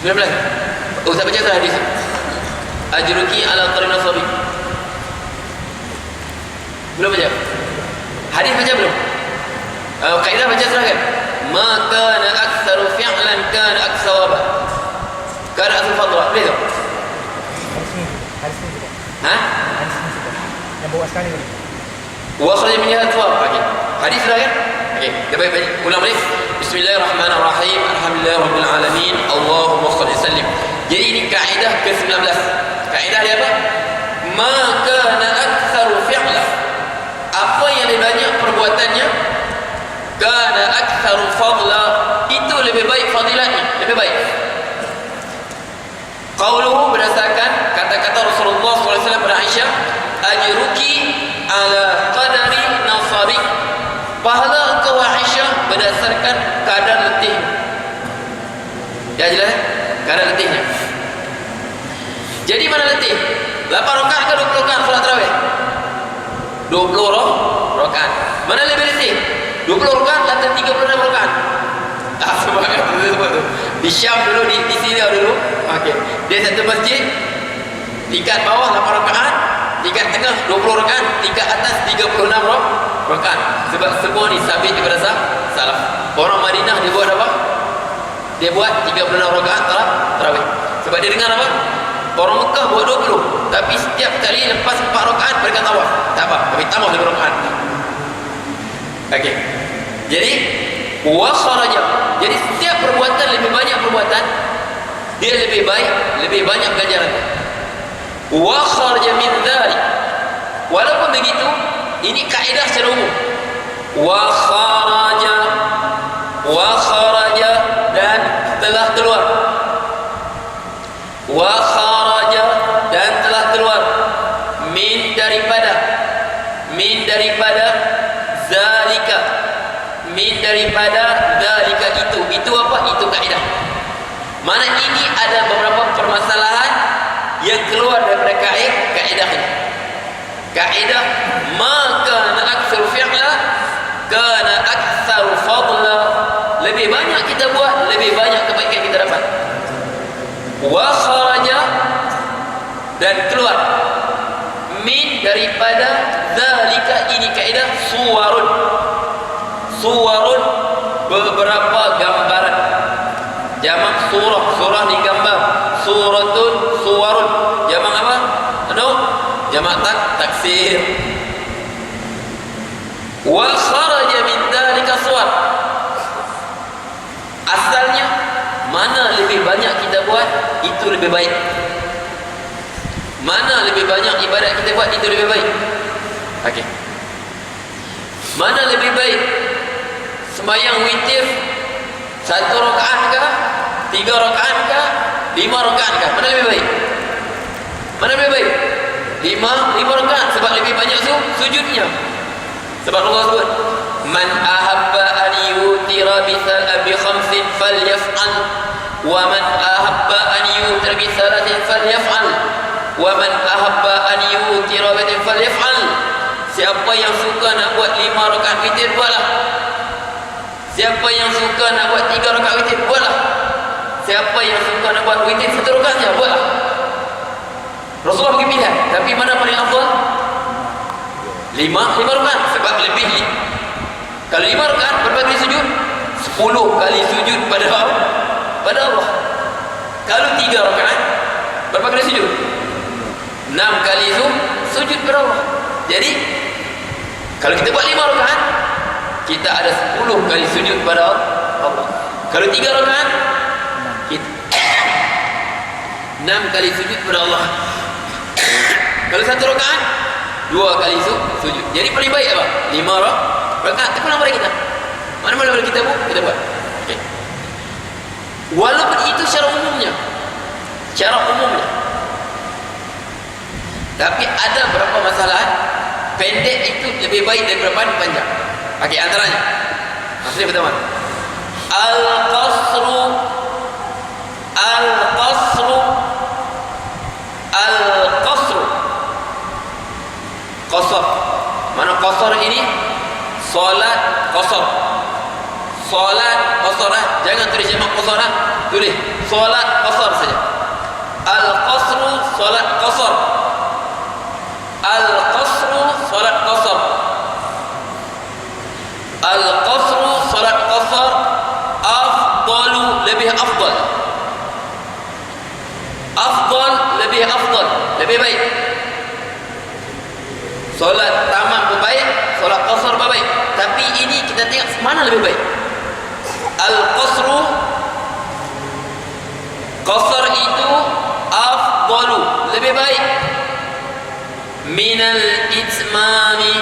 19. Oh, saya baca satu hadis. Ajruki ala tarina sabi. Belum baca? Hadis baca belum? Kaidah baca silakan. Ma kana aktsaru fi'lan kana aksawaba. Kana aksar fadla. Boleh tak? Hadis ni juga. Ha? Hadis ni juga. Yang bawa sekali ni. Wa kharaja min al-thawab. Okey. Hadis silakan. Okey, kita baik ulang balik. Bismillahirrahmanirrahim. Alhamdulillahirabbil alamin. Allahumma shalli sallim. Jadi ini kaedah ke-19. Kaedah dia apa? Ma kana aktsaru fi'lan. Apa yang lebih banyak perbuatannya, kana aktsaru fadla, itu lebih baik fadilatnya, lebih baik. Qauluhu berdasarkan kata-kata Rasulullah SAW kepada Aisyah, ajruki ala qadari nasabi. Pahala engkau Aisyah berdasarkan kadar letih. Ya jelas? Kadar letihnya. Jadi mana letih? 8 rakaat ke 20 rakaat solat tarawih? 20 rakaat. Mana lebih letih? 20 rakaat atau 36 rakaat? Sebab tu. Di Syam dulu, di Syria dulu. Okey. Dia satu masjid, tingkat bawah 8 rakaat, tingkat tengah 20 rakaat, tingkat atas 36 rakaat. Sebab semua ni sabit daripada salaf. Orang Madinah dia buat apa? Dia buat 36 rakaat tarawih. Sebab dia dengar apa? Orang Mekah buat 20, tapi setiap kali lepas 4 rakaat mereka tawaf. Tak apa, tapi tambah 5 rakaat. Okey. Jadi wa kharaja. Jadi setiap perbuatan lebih banyak perbuatan, dia lebih baik, lebih banyak ganjaran. Wa kharaja min dzalik. Walaupun begitu, ini kaedah secara umum. Wa kharaja dan telah keluar. Wa kharaja dan telah keluar min daripada zalika, min daripada zalika itu apa? Itu kaedah. Mana ini ada beberapa permasalahan yang keluar daripada kaedah ini. Kaedah ma kana aktsaru fi'la kana aktsaru fadla. Lebih banyak kita buat, lebih banyak kebaikan kita dapat. Wa kharaja dan keluar min daripada zalika, ini kaedah suwarun beberapa gambaran. Jamak surah ni gambar. Suwarun jamak apa? Jamak taksir. Wa kharaja min dzalika suwar. Asalnya mana lebih banyak kita buat, itu lebih baik. Mana lebih banyak ibadat kita buat, itu lebih baik. Okey. Mana lebih baik? Sembahyang witir 1 rakaat kah? 3 rakaat kah? 5 rakaat kah? Mana lebih baik? Mana lebih baik? 5 rakaat, sebab lebih banyak sujudnya. Sebab Allah sebut, man ahabba an yutira bi khamsin falyaf'al, wa man ahabba an yutira bi salatin falyaf'al, wa man ahabba an yutira bi falyaf'al. Siapa yang suka nak buat 5 rakaat witir, buatlah. Siapa yang suka nak buat 3 rakaat witir, buatlah. Siapa yang suka nak buat witir 1 rakaat saja, buatlah. Rasulullah bagi pilihan, tapi mana paling afdal? 5 rakaat, sebab lebih. Kalau 5 rakaat berapa kali sujud? 10 kali sujud pada Allah. Kalau 3 rakaat berapa kali sujud? 6 kali sujud pada Allah. Jadi kalau kita buat 5 rakaat, kita ada 10 kali sujud pada Allah. Kalau 3 rakaat, kita 6 kali sujud pada Allah. Kalau 1 rakaat, 2 kali sujud. Jadi paling baik apa? 5 rakaat. Itu pun boleh kita. Mana-mana boleh kita buat, kita buat. Okay. Walaupun itu secara umumnya. Tapi ada beberapa masalah. Pendek itu lebih baik daripada panjang. Okey, antaranya. Maksudnya pertama, Al-qasru qasar. Mana qasar ini? Solat qasar. Jangan tulis jamak qasar. tulis solat qasar saja. Al-qasru solat qasar. Al-qasru solat qasar. Al-qasru solat qasar afdalu, lebih afdal. Afdal, lebih afdal, lebih baik. Solat tamam pun baik, solat qasar pun baik. Tapi ini kita tengok mana lebih baik. Al-qasru, qasar itu afdalu, lebih baik. Minal itmami,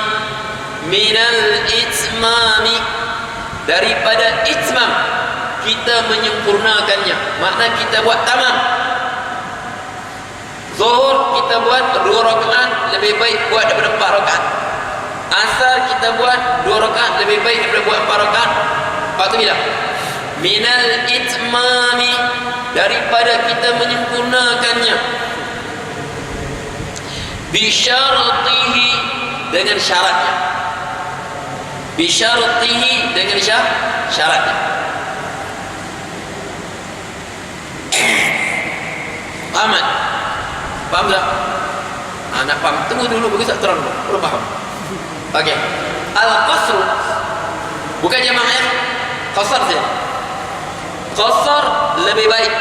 minal itmami, daripada itmam, kita menyempurnakannya. Makna kita buat tamam. Zuhur kita buat 2 rakaat, lebih baik buat daripada 4 rakaat. Asar kita buat 2 rakaat, lebih baik daripada buat 4 rakaat. Lepas tu bilang minal itmami, daripada kita menyempurnakannya. Bisyaratihi, dengan syaratnya. Bisyaratihi, dengan syaratnya. Paham tak? Faham tak? Nak faham, tunggu dulu, bagi tak terang dulu. Belum faham. Okey. Al-qasru, bukan jamaah, qasar saja. Qasar lebih baik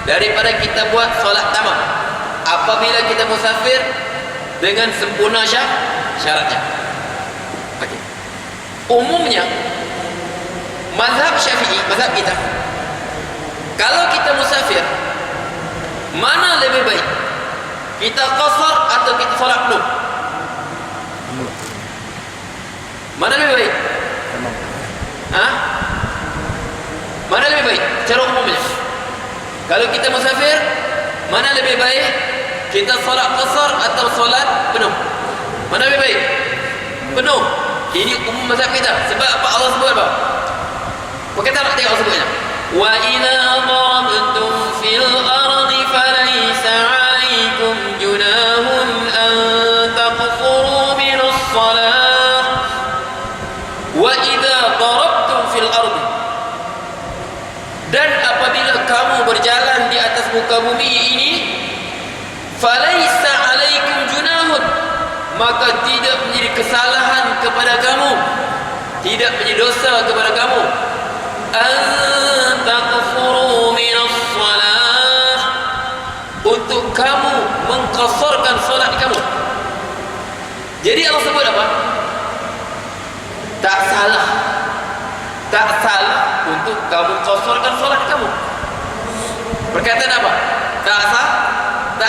daripada kita buat solat tamam apabila kita musafir dengan sempurna syaratnya. Okey. Umumnya mazhab Syafi'i, mazhab kita, kalau kita musafir, mana lebih baik? Kita qasar atau kita solat penuh? Mana lebih baik? Ha? Mana lebih baik? Secara umumnya, kalau kita musafir, mana lebih baik? Kita solat qasar atau solat penuh? Mana lebih baik? Penuh. Ini umum mazhab kita. Sebab apa Allah sebut apa? Kita nak tengok sebutnya. Wa idza darabtum fil ardi falaysa 'alaykum junahun an taqsuru min as-salah. Wa idza darabtum fil ardi, dan apabila kamu berjalan di atas muka bumi ini, falaysa 'alaykum junahun, maka tidak menjadi kesalahan kepada kamu, tidak menjadi dosa kepada kamu, an taqsuru min as-salah, untuk kamu mengqasarkan solat kamu. Jadi Allah sebut apa? Tak salah, tak salah untuk kamu qasarkan solat kamu. Perkataan apa? Tak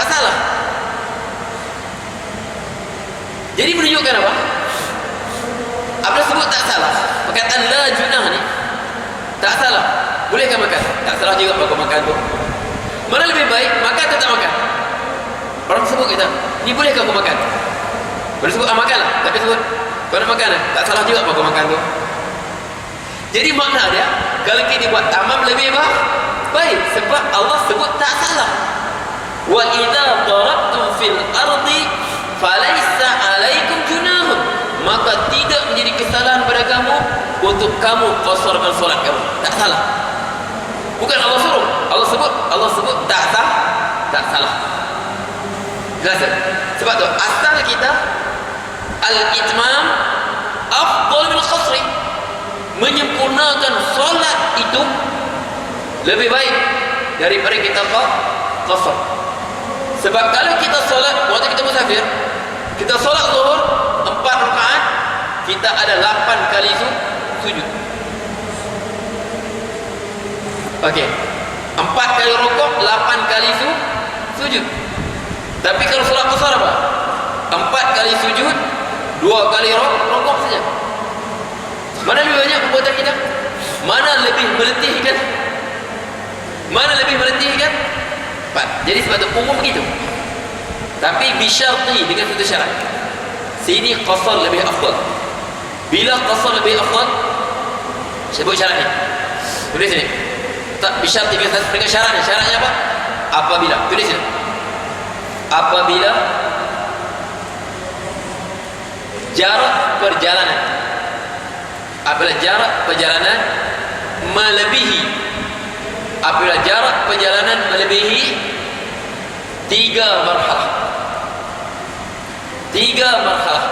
salah. Jadi menunjukkan apa? Apa sebut tak salah? Perkataan la junah ni tak salah. Bolehkah makan? Tak salah juga kalau makan tu. Mana lebih baik? Makan atau tak makan? Orang sebut kita, ni bolehkah aku makan? Boleh sebut makan lah. Tapi sebut kau nak makan lah. Tak salah juga kalau makan tu. Jadi makna dia, kalau kita buat tamam lebih baik. Sebab Allah sebut tak salah. Wa idza darabtum fil ardi falaysa 'alaikum junahun, maka tidak menjadi kesalahan pada kamu untuk kamu qasarkan solat kamu. Tak salah. Bukan Allah suruh, Allah sebut tak salah. Jelas tak? Sebab tu asal kita al-itmam afdal min al-qasri, menyempurnakan solat itu lebih baik daripada kita qasar. Sebab kalau kita solat waktu kita musafir, kita solat zuhur 4 rakaat, kita ada 8 kali sujud. Okey. 4 kali rukuk, 8 kali sujud. Tapi kalau solat qasar apa? 4 kali sujud, 2 kali rukuk saja. Mana lebih banyak perbuatan kita? Mana lebih meletihkan? Mana lebih meletihkan? 4. Jadi sebab itu umum begitu. Tapi bisyarti, dengan satu syarat. Sini qasar lebih afdal. Bila qasar lebih afdal, sebut syarat ni. Tulis sini. Tak bisyarti dengan syaratnya. Syaratnya apa? Apabila, tulis sini. Apabila jarak perjalanan, apabila jarak perjalanan melebihi apabila jarak perjalanan melebihi 3 marhalah. 3 marhalah.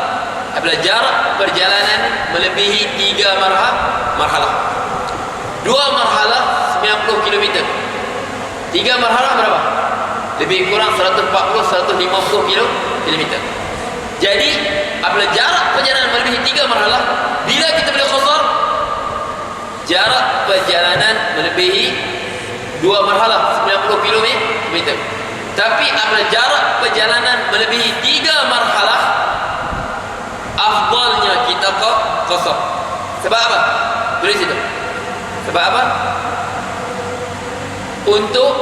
Apabila jarak perjalanan melebihi 3 marhalah. 2 marhalah 90 km. 3 marhalah berapa? Lebih kurang 140-150 km. Jadi apabila jarak perjalanan melebihi 3 marhalah, bila kita boleh qasar? Jarak perjalanan melebihi 2 marhalah 90 km. Tapi apabila jarak perjalanan melebihi 3 marhalah, afdalnya kita qasar. Sebab apa? Tulis itu. Sebab apa? Untuk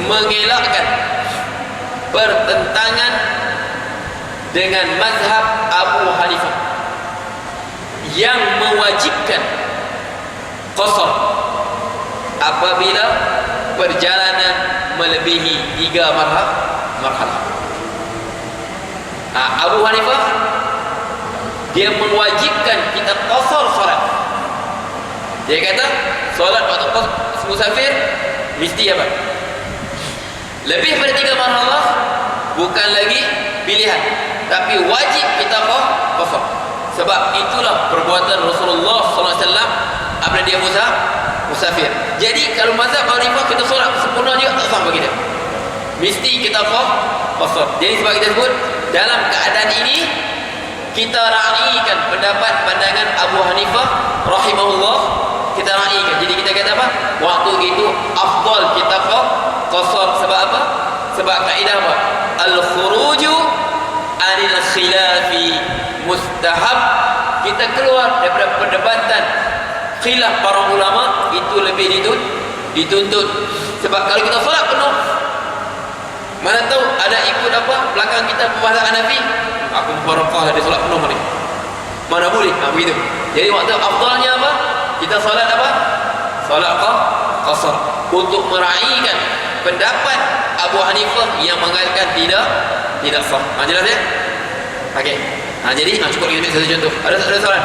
mengelakkan pertentangan dengan mazhab Abu Hanifah yang mewajibkan qasar apabila perjalanan melebihi 3 marhalah. Abu Hanifah dia mewajibkan kita qasar salat. Dia kata solat waktu musafir mesti apa? Lebih pada 3 marhalah bukan lagi pilihan, tapi wajib kita qasar. Sebab itulah perbuatan Rasulullah SAW apabila dia musafir. Jadi kalau mazhab Abu Hanifah kita solat sempurna juga tak sah bagi dia. Mesti kita qasar. Jadi sebab kita sebut dalam keadaan ini kita raikan pendapat pandangan Abu Hanifah rahimahullah, kita raikan. Jadi kita kata apa? Waktu itu afdal kita qasar. Sebab apa? Sebab kaedah apa? Al-khuruju anil khilafi mustahab. Kita keluar daripada perdebatan khilaf para ulama itu lebih dituntut. Sebab kalau kita solat penuh, mana tahu ada ikut apa belakang kita pembahasan Hanafi, aku barakah dia solat penuh ni, mana boleh begitu. Jadi waktu afdalnya apa? Kita solat apa? Solat qasar untuk meraihkan pendapat Abu Hanifah yang mengatakan tidak sah. Jelas ya? Okey. Jadi cukup ini satu contoh. Ada soalan?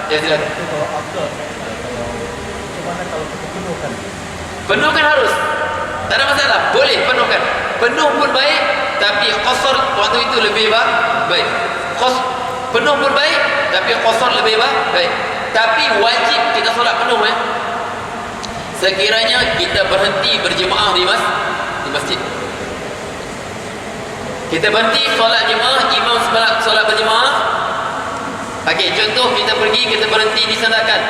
Ya silakan. Itu kalau afdal, kalau gimana kalau kita penuhkan? Penuhkan harus. Tak ada masalah. Boleh penuhkan. Penuh pun baik, tapi qasar waktu itu lebih baik. Penuh pun baik, tapi qasar lebih baik. Tapi wajib kita solat penuh ya. Sekiranya kita berhenti berjemaah di masjid. Kita berhenti solat jemaah, imam solat berjemaah. Okey, contoh kita pergi, kita berhenti di Sandakan.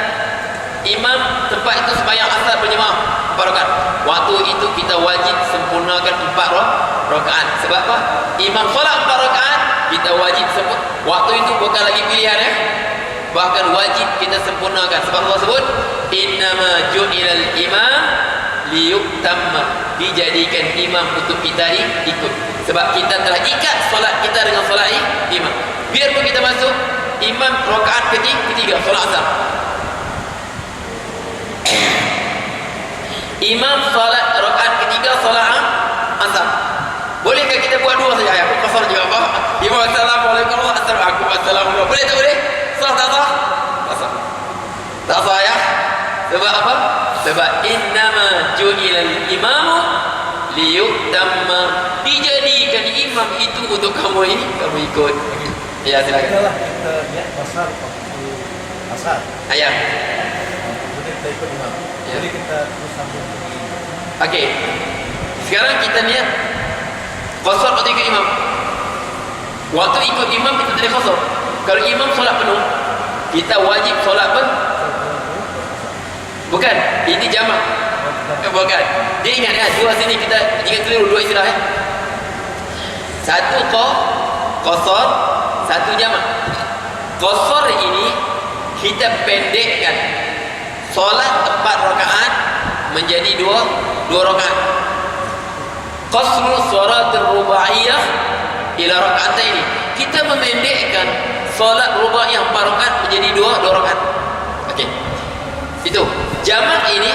Imam tempat itu sembahyang asar berjemaah 4 rakaat. Waktu itu kita wajib sempurnakan 4 rakaat. Sebab apa? Imam solat 4 rakaat, kita wajib sempurna. Waktu itu bukan lagi pilihan ya. Bahkan wajib kita sempurnakan. Sebab Allah sebut innama ju'ilal imam liyutamma, dijadikan imam untuk kita ikut. Sebab kita telah ikat solat kita dengan solat imam. Biarpun kita masuk imam rakaat ketiga solat asar, imam solat rakaat ketiga solat asar, bolehkah kita buat 2 saja? Aku qasar juga apa? Imam assalamualaikum asar, aku assalamualaikum. Boleh tak boleh? Sah tak sah? Tak sah. Tak sah ya? Sebab apa? Sebab innama ju'ilal imamu liyutamma, dijadikan imam itu untuk kamu ikut. Ya silakan. Itulah kita niat qasar waktu asar. Ayah. Jadi kita ikut imam. Ya. Jadi kita terus sambung pergi. Okey. Sekarang kita niat qasar waktu ikut imam. Waktu ikut imam kita tak boleh qasar. Kalau imam solat penuh, kita wajib solat bukan, ini jamak. Bukan. Dia ingat ya, dua sini kita jangan keliru dua istilah ya. Satu qasar, satu jamak. Qasar ini kita pendekkan solat 4 rakaat menjadi 2 rakaat. Qasru salatul rubaiyah ila rakaatain. Kita memendekkan solat rubaiyah 4 rakaat menjadi 2 rakaat. Okey. Itu. Jamak ini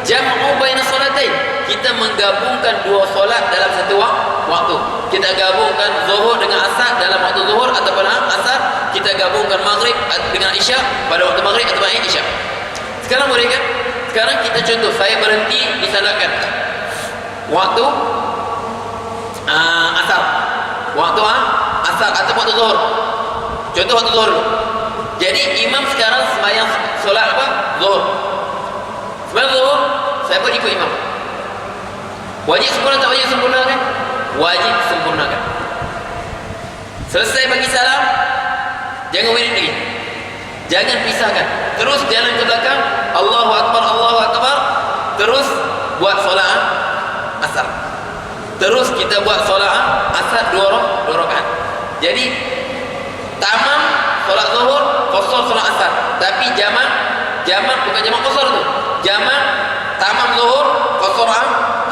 jam'u baina salatain. Kita menggabungkan 2 solat dalam satu waktu. Kita gabungkan zuhur dengan asar dalam waktu zuhur ataupun asar. Kita gabungkan maghrib dengan isya pada waktu maghrib ataupun isya. Sekarang boleh kan? sekarang kita contoh, saya berhenti disalatkan waktu asar, waktu asar atau waktu zuhur. Contoh waktu zuhur. Jadi imam sekarang sembahyang solat apa? Zuhur. Sembahyang zuhur, saya pun ikut imam. Wajib sempurna tak wajib sempurnakan? Wajib sempurnakan. Selesai bagi salam, jangan wirid lagi, jangan pisahkan, terus jalan ke belakang, Allahu Akbar, Allahu Akbar, terus buat solat asar, terus kita buat solat asar dua rakaat. Jadi tamam solat zuhur, qasar solat asar, tapi jamak bukan jamak qasar tu, jamak tamam zuhur, qasar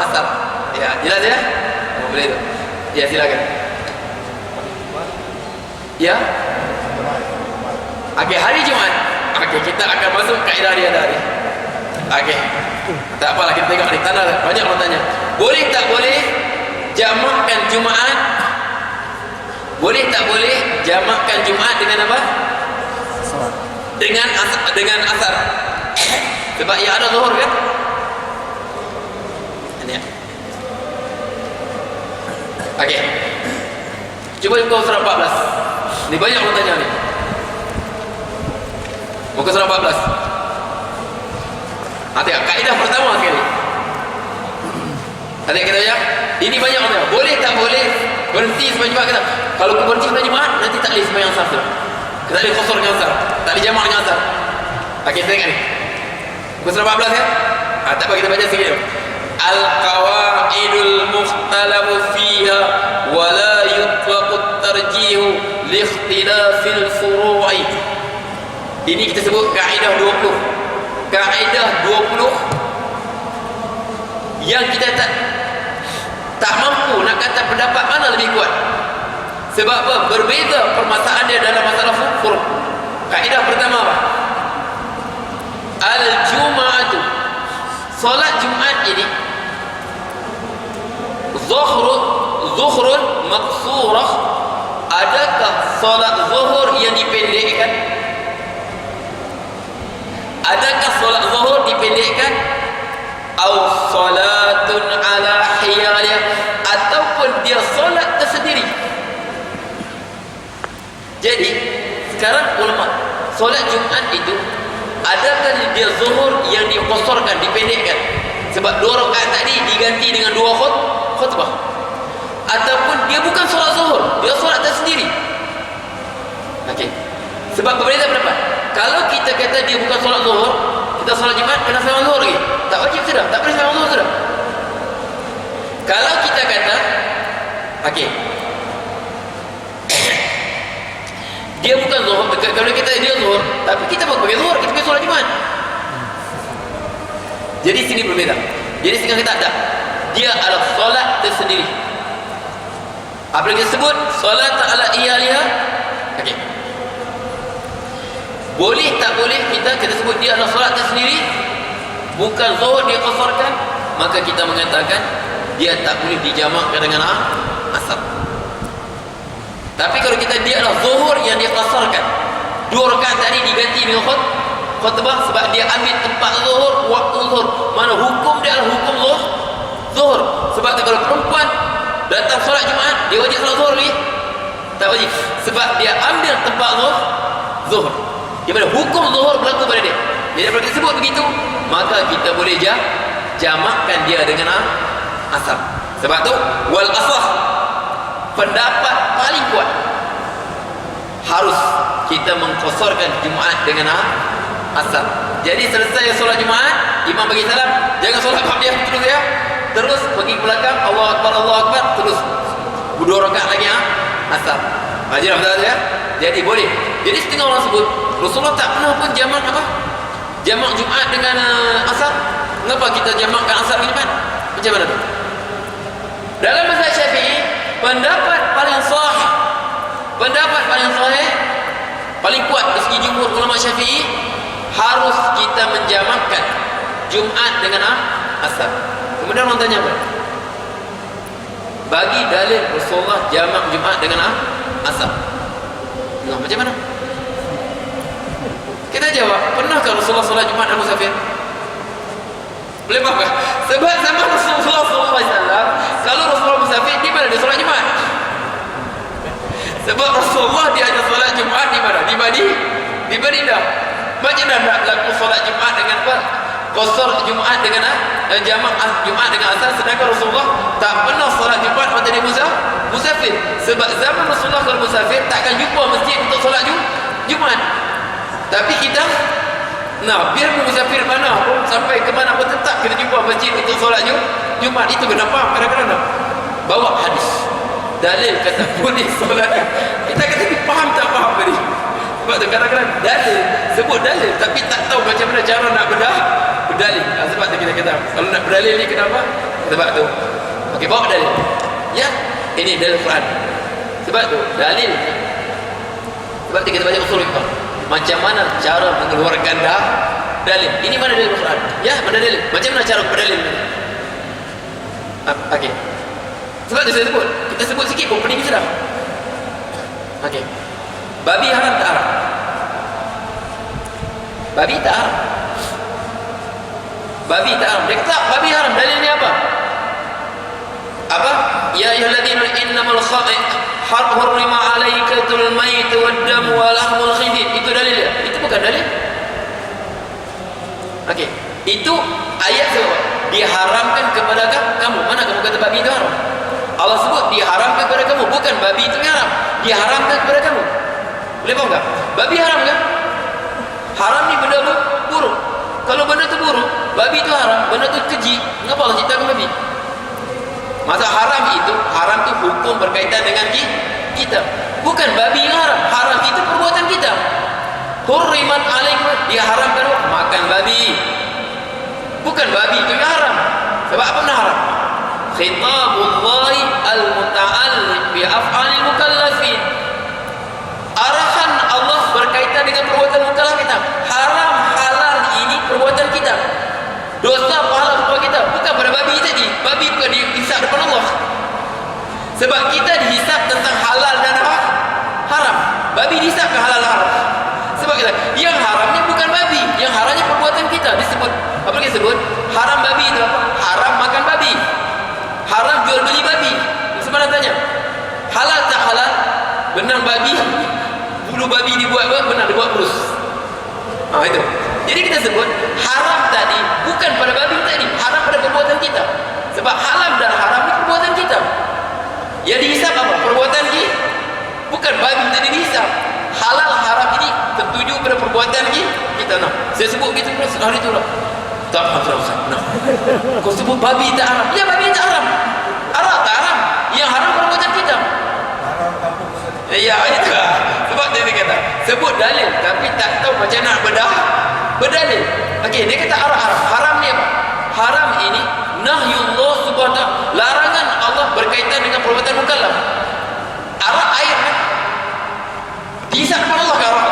asar. Ya, jelas ya? Boleh tu. Ya, silakan. Ya. Okey, hari Jumaat. Okey, kita akan masuk kaedah dia tadi. Okey. Tak apalah, kita tengok ni tanda banyak orang tanya. Boleh tak boleh jamakkan Jumaat? Boleh tak boleh jamakkan Jumaat dengan apa? Dengan asar. Sebab yang ada zuhur kan? Ini. Okey. Cuba buka surah 14. Ni banyak orang tanya ni. Muka surah 14. Tengok kaedah pertama sekali. Tengok kita baca. Ini banyak orang tanya. Boleh tak boleh berhenti sembahyang Jumaat kata. Kalau aku berhenti sembahyang Jumaat, nanti tak boleh sembahyang asar tu. Kita boleh qasar dengan asar. Tak boleh jamak dengan asar. Okey, tengok ni. Muka surah 14 ya. Tak apa, kita baca sikit dulu. Al-qawaidul mukhtalafu fiha wa la yutlaqu at-tarjihu li ikhtilafil furu'i. Ini kita sebut kaedah 20. Kaedah 20 yang kita tak mampu nak kata pendapat mana lebih kuat. Sebab apa? Berbeza permasalahan dia dalam masalah furu'. Kaedah pertama apa? Al-jum'atu, solat Jumaat ini zuhrun maqsurah. Adakah solat zuhur yang dipendekkan? Adakah solat zuhur dipendekkan? Au salatun ala hiyalih, ataupun dia solat tersendiri. Jadi sekarang ulama, solat Jumaat itu adakah dia zuhur yang diqasarkan, dipendekkan? Sebab 2 rakaat tadi diganti dengan 2 khutbah. Ataupun dia bukan solat zuhur, dia solat tersendiri. Okey. Sebab berbeza pendapat. Kalau kita kata dia bukan solat zuhur, kita solat Jumaat kena sembahyang zuhur lagi. Tak wajib sudah, tak boleh sembahyang zuhur sudah. Kalau kita kata okey, dia bukan zuhur, kalau kita dia zuhur, tapi kita bukan bagi zuhur, kita pergi solat Jumaat. Jadi sini berbeza. Jadi sekarang kita ada, dia adalah solat tersendiri. Apa yang kita sebut? Solat ala iyaliha. Okey. Boleh tak boleh kita sebut dia adalah solat tersendiri, bukan zuhur dia qasarkan, maka kita mengatakan dia tak boleh dijamakkan dengan asar. Tapi kalau dia adalah zuhur yang dia qasarkan, 2 rakaat tadi diganti dengan khutbah, sebab dia ambil tempat zuhur, waktu zuhur, mana hukum dia adalah hukum zuhur. Sebab kalau perempuan datang solat Jumaat, dia wajib solat zuhur lagi? Tak wajib. Sebab dia ambil tempat zuhur. Di mana hukum zuhur berlaku pada dia. Jadi apabila kita sebut begitu, maka kita boleh jamakkan dia dengan asar. Sebab tu wal asah, pendapat paling kuat, harus kita mengqasarkan Jumaat dengan asar. Jadi selesai solat Jumaat, imam bagi salam, jangan solat ba'diyah terus ya. Terus pergi ke belakang, Allahu Akbar, Allahu Akbar, terus 2 rakaat lagi asar. Jelas betul ya? Jadi boleh. Jadi setengah orang sebut Rasulullah tak pernah pun jamak apa? Jamak Jumaat dengan asar. Kenapa kita jamakkan asar dengan Jumaat? Macam mana tu? Dalam mazhab Syafi'i, pendapat paling sahih, paling kuat dari segi jumhur ulama Syafi'i, harus kita menjamakkan Jumaat dengan asar. Kemudian orang tanya apa? Bagi dalil Rasulullah jamak Jumaat dengan asar. Nah, macam mana? Kita jawab, pernahkah Rasulullah solat Jumaat dan musafir? Boleh faham tak? Sebab zaman Rasulullah SAW, kalau Rasulullah musafir, di mana dia solat Jumaat? Sebab Rasulullah dia ada solat Jumaat di mana? Di Madinah. Macam mana nak laku solat Jumaat dengan apa? Qasar Jumaat dengan jamak Jumaat dengan asar, sedangkan Rasulullah tak pernah solat Jumaat masa dia musafir. Sebab zaman Rasulullah kalau musafir takkan jumpa masjid untuk solat Jumaat. Tapi kita biar musafir mana pun, sampai ke mana pun tetap kita jumpa masjid untuk solat Jumaat. Itu kenapa kadang-kadang bawa hadis dalil kata boleh solat. Kita kata ni faham tak faham tadi. Sebab tu kadang-kadang dalil, sebut dalil tapi tak tahu macam mana cara nak berdalil. Sebab tu kita kata kalau nak berdalil ni kenapa? Sebab tu okey, bawa dalil. Ya, ini dalil Quran. Sebab tu dalil. Sebab tu kita baca usul fiqh. Macam mana cara mengeluarkan dalil. Ini mana dalil Quran? Ya, mana dalil? Macam mana cara berdalil? Okey. Sebab tu saya sebut. Kita sebut sikit pun pening sudah. Okey. Babi haram tak haram? Babi tak haram. Babi tak haram. Dia kata babi haram. Dalilnya apa? Apa? Ya ayyuhalladzina innamal hurrima alaikatul mait wad dam wa lahmul khinzir. Itu dalilnya. Itu bukan dalil. Okey. Itu ayat sebab diharamkan kepada kamu. Mana kamu kata babi itu haram? Allah sebut diharamkan kepada kamu, bukan babi itu haram. Diharamkan kepada kamu. Boleh faham tak? Babi haram kan? Haram ni benda buruk. Kalau benda tu buruk, babi itu haram, benda tu keji, kenapa Allah ciptakan babi? Masa haram tu hukum berkaitan dengan kita. Bukan babi yang haram. Haram itu perbuatan kita. Hurriman alaikum, diharamkan makan babi. Bukan babi itu yang haram. Sebab apa benda haram? Khitabullahi al-muta'alliq bi af'alil mukallafin. Arahan Allah berkaitan dengan perbuatan mukallaf kita. Haram halal ini perbuatan kita. Dosa pahala perbuatan kita, bukan pada babi tadi. Babi bukan dihisab depan Allah. Sebab kita dihisab tentang halal dan haram. Babi dihisab ke halal dan haram. Sebab kita yang haramnya bukan babi, yang haramnya perbuatan kita. Disebut apa kita sebut? Haram babi itu apa? Haram makan babi. Haram jual beli babi. Sebenarnya tanya, halal tak halal? Benang babi, bulu babi dibuat apa? Benang dibuat kurus. Itu. Jadi kita sebut haram tadi bukan pada babi tadi, haram pada perbuatan kita. Sebab halal dan haram ni perbuatan kita. Yang dihisab apa? Perbuatan kita. Bukan babi tadi dihisab. Halal haram ini tertuju pada perbuatan kita. Saya sebut gitu terus hari itu lah. Tak faham Ustaz. Kau sebut babi tak haram. Ya, babi tak haram. Arak tak haram. Yang haram perbuatan kita. Haram kampung Ustaz. Ya, itu lah. Sebab dia kata sebut dalil tapi tak tahu macam nak berdalil. Okey, dia kata arak haram. Haram ni apa? Haram ini nahyullah subhanahu wa ta'ala, larangan Allah berkaitan dengan perbuatan mukallaf. Arak air kan? Dihisab depan Allah ke arak?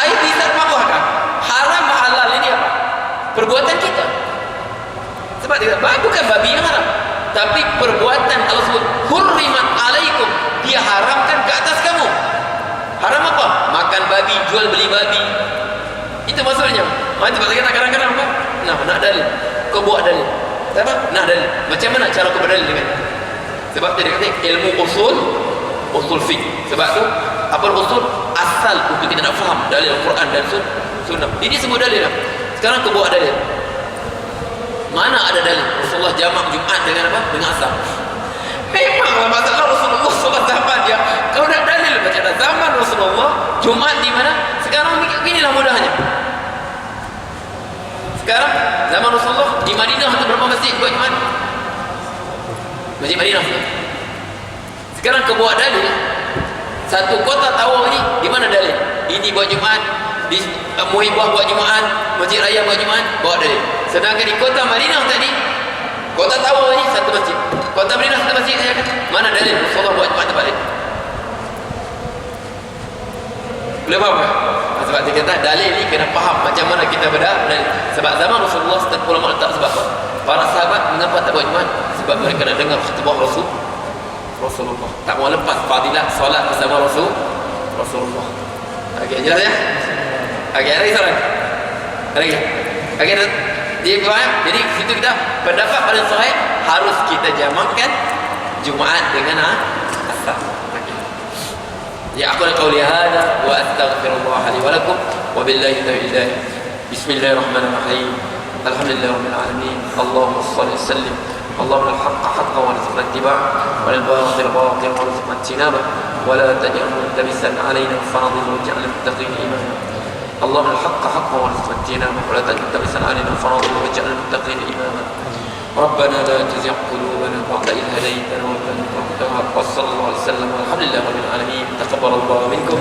Air dihisab depan Allah kan? Haram halal ini apa? Perbuatan kita. Sebab dia kata bukan babi yang haram, tapi perbuatan Allah sebut hurrimat alaikum, dia haramkan ke atas kamu. Haram apa? Makan babi, jual beli babi. Itu maksudnya. Sebab saya kata kadang-kadang apa? Nak dalil. Kau buat dalil. Tak apa? Nak dalil. Macam mana cara kau berdalil dengan? Sebab dia kata ilmu usul fiqh. Sebab tu apa usul? Asal untuk kita nak faham dalil Al-Quran dan sunnah. Ini semua dalil lah. Sekarang kau buat dalil. Mana ada dalil Rasulullah jamak Jumaat dengan apa? Dengan asar. Memanglah masalah Rasulullah SAW zaman dia. Kau nak dalil macam mana? Zaman Rasulullah Jumaat di mana? Sekarang beginilah mudahnya. Sekarang zaman Rasulullah di Madinah ada berapa masjid buat Jumaat? Masjid Madinah. Sekarang kau buat dalil. Satu kota Tawau ini di mana dalil? Ini buat Jumaat, di Muhibah buat Jumaat, Masjid Raya buat Jumaat, bawa dalil. Sedangkan di kota Madinah tadi, kota Tawau ini satu masjid. Kota Madinah satu masjid saja kan? Mana dalil Rasulullah buat Jumaat tempat lain? Boleh faham tak? Sebab dia kata dalil ni kena faham macam mana kita berdalil. Sebab zaman Rasulullah setiap ulama letak sebab apa? Para sahabat mengapa tak buat Jumaat? Sebab mereka nak dengar khutbah Rasulullah. Tak mau lepas fadilat solat bersama Rasulullah. Okey, jelas ya? Okey, ada lagi soalan? Ada lagi? Okey, Dia faham? Jadi situ kita pendapat paling sahih harus kita jamakkan Jumaat dengan Asar. Ya aku qauli hada wa astaghfirullah li wa lakum wa billahi taufiq. Bismillahirrahmanirrahim. Alhamdulillahirabbil alamin. Allahumma shalli wa sallim. اللهم الحق حقا وارزقنا اتباعه والباطل باطلا وارزقنا اجتنابه ولا تجعل ملتبسا علينا فنضل واجعل المتقين اماما. اللهم الحق حقا وارزقنا اجتنابه ولا تجعل ملتبسا علينا فنضل واجعل المتقين اماما. ربنا لا تزغ قلوبنا بعد إذ هديتنا وهب لنا من لدنك رحمة وصلى الله عليه وسلم والحمد لله رب العالمين. تقبل الله منكم.